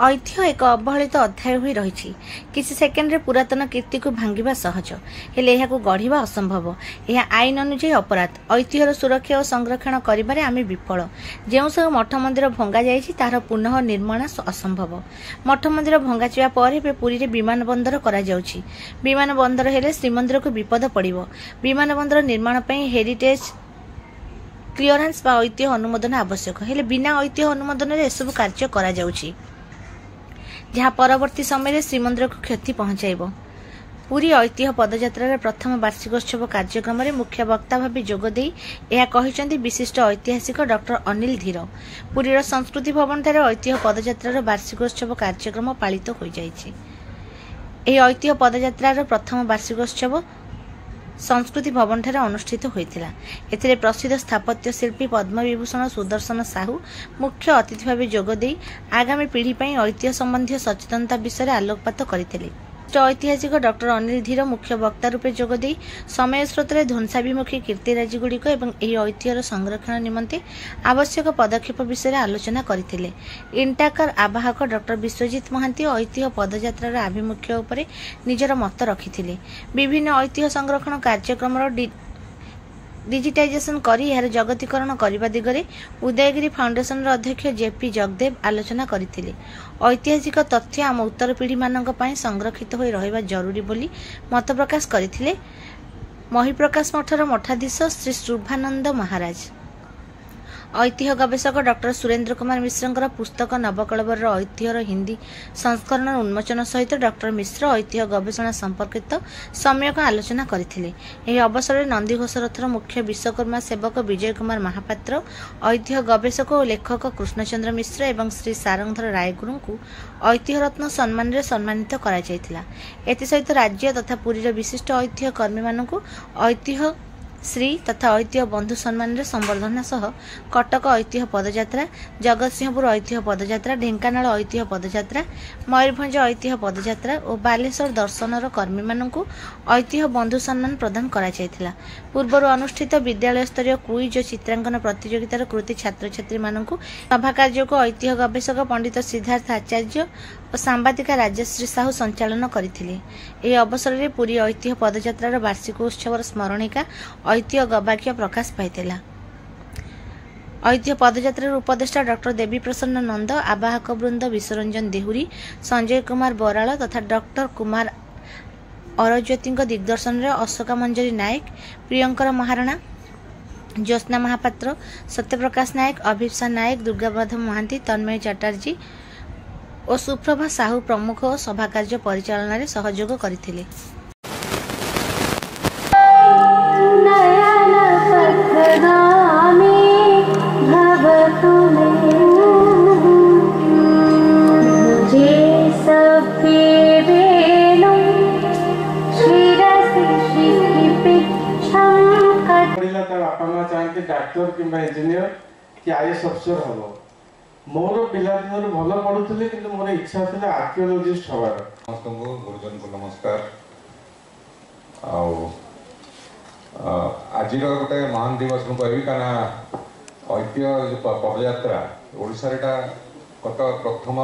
ऐतिह्य एक अवहेलित अध्याय हो रही किसी सेकेंड पुरातन कीर्ति को भांगा सहज हेले यह गढ़ा असंभव। यह आईन अनुजाई अपराध। ऐतिह्यर सुरक्षा और संरक्षण करिबारे आमे विफल। जो सब मठ मंदिर भंगा जाइछि तार पुनः निर्माण असंभव। मठ मंदिर भंगाचिबा पर पुरी विमान बंदर करा जाउछि। विमान बंदर हेले श्रीमंदिर को विपद पड़िबो। विमान बंदर निर्माण पई हेरिटेज क्लियरेंस बा ऐतिह्य अनुमोदन आवश्यक हेले बिना ऐतिह्य अनुमोदन रे एसबु कार्य करा जाउछि जहाँ परवर्ती समय श्रीमंदिर को क्षति पहुंचाइब। पुरी ऐतिह्य पदयात्रार प्रथम वार्षिकोत्सव कार्यक्रम में मुख्य वक्ता भाव जोगदे यह कहते विशिष्ट ऐतिहासिक डॉक्टर अनिल धीर। पुरीर संस्कृति भवन ठारे ऐतिह्य पदयात्रार वार्षिकोत्सव कार्यक्रम पालित हो जाइछि। एही ऐतिह्य पदयात्रार प्रथम वार्षिकोत्सव संस्कृति भवन ठारे अनुष्ठित होइथिला। एथिरे प्रसिद्ध स्थापत्य शिल्पी पद्मविभूषण सुदर्शन साहू मुख्य अतिथि भाव जोगदे आगामी पीढ़ी पर ऐतिह्य संबंधी सचेतनता विषय आलोकपात करथिले। ऐतिहासिक डॉक्टर अनिल धीर मुख्य वक्ता रूपे जोगदे समय स्रोत में ध्वंसाभिमुखी कीर्तिराजी गुड़िक एवं एही ऐतिह्यर संरक्षण निमंते आवश्यक पदक्षेप विषय आलोचना करथिले। इंटाकर आवाहक डॉक्टर विश्वजीत महांती ऐतिह्य पदयात्रार आभिमुख्य उपरे निजर मत रखिथिले। विभिन्न ऐतिह्य संरक्षण कार्यक्रम डिजिटाइजेशन करी यार जगतीकरण करने दिगरे उदयगिरी फाउंडेशन अध्यक्ष जेपी जगदेव आलोचना करथिले। ऐतिहासिक तथ्य आम उत्तर पीढ़ी मानक पई संरक्षित होई रहिबा जरूरी बोली मत प्रकाश करथिले महिप्रकाश मठर मठाधीश श्री शुभानंद महाराज। ऐतिह्य गवेषक डॉक्टर सुरेंद्र कुमार मिश्र पुस्तक नवकलबर ऐतिह्यर हिंदी संस्करण उन्मोचन सहित डॉक्टर मिश्र ऐतिह्य गवेषणा संपर्कित सम्यक आलोचना करथिले। एही अवसर में नंदीघोष रथर मुख्य विश्वकर्मा सेवक विजय कुमार महापात्र, ऐतिह्य गवेषक और लेखक कृष्णचंद्र मिश्र एवं श्री सारंगधर रायगुरु को ऐतिह्य रत्न सम्मान रे सम्मानित करा जायतिला। एथिसहित राज्य तथा पुरीर विशिष्ट ऐतिह्य कर्मी मानकु ऐतिह्य श्री तथा ऐतिह्य बंधु सम्मान रे संबर्धना सह कटक ऐतिह्य पदयात्रा, जगतसिंहपुर ऐतिह्य पदयात्रा, ढेंकानाल ऐतिह्य पदयात्रा, मयूरभंज ऐतिह्य पदयात्रा और बालेश्वर दर्शनर कर्मी मानकु ऐतिह्य बंधु सम्मान प्रदान करा जायतिला। पूर्व अनुष्ठित विद्यालय स्तरीय क्विज और चित्रांकन प्रतियोगितार कृति छात्र छात्री मानकु सभा कार्य को ऐतिह्य गवेषक पंडित सिद्धार्थ आचार्य और सांबादिका राजश्री साहू संचालन करथिले। एही अवसर में पुरी ऐतिह्य पदयात्रार वार्षिकोत्सव स्मरणिका ऐतिह्य गवाक्य प्रकाश पाइथिला। ऐतिह्य पदयात्रार उपदेष्टा डॉक्टर देवी प्रसन्न नंद, आवाहक वृंद विश्वरंजन देहुरी, संजय कुमार बराल तथा डॉक्टर कुमार अरज्योति दिग्दर्शन में अशोका मंजरी नायक, प्रियंकर महाराणा, ज्योत्ना महापात्र, सत्यप्रकाश नायक, अभिप्सा नायक, दुर्गाबध महांती, तन्मय चटर्जी और सुप्रभा साहू प्रमुख सभा कार्य परिचालन में सहयोग करथिले। डाक्टर कि इंजीनियर कि आईएएस अफिसर हम मोर पिला दिन भल पढ़ुली कि मोर इच्छा था आर्कियोलॉजिस्ट हबार। समस्त गुरुजन को नमस्कार। आज गोटे महान दिवस मुझे कहबी क्या ऐतिह्य पदयात्रा ओडिशा गत प्रथम